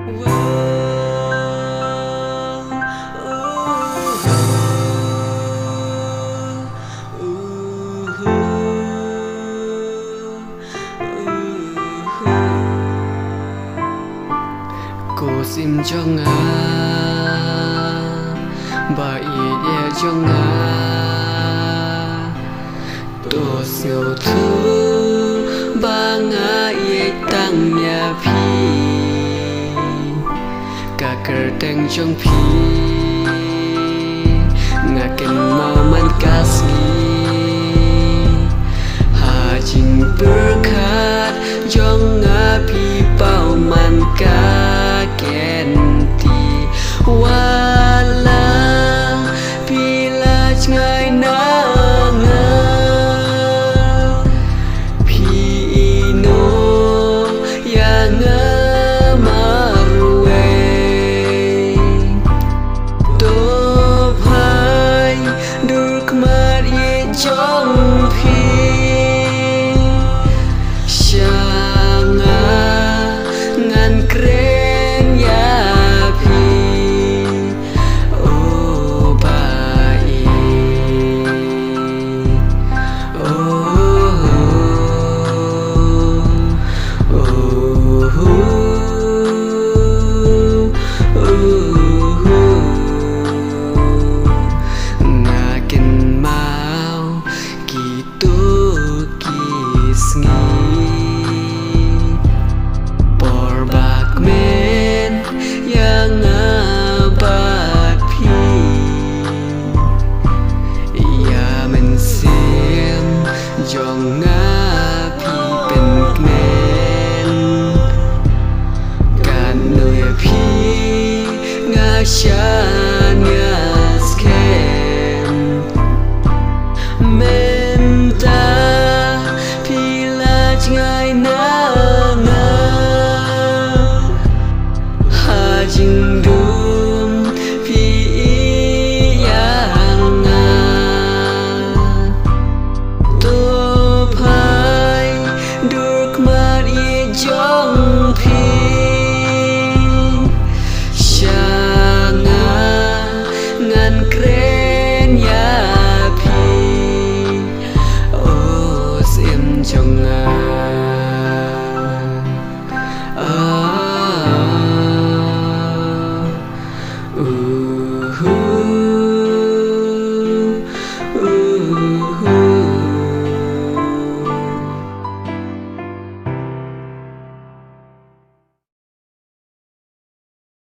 Cô sim cho ngà bà ý địa cho ngà tổ siêu thứ ba ngà ý tăng nhà phi cả cờ teng trong phi ngà ken mau man kasmi ha jing berkat jong ngà phi pau man ka kenti wala pila ngai nanga pino yang marwe to bhai dur kmar ye jong phi shanga ngan kren ya jong ngà phi pen men kan nuy phi ngà sha ngà sken men ta phi la ngai na nga ha jing dum phi yang nga jong phi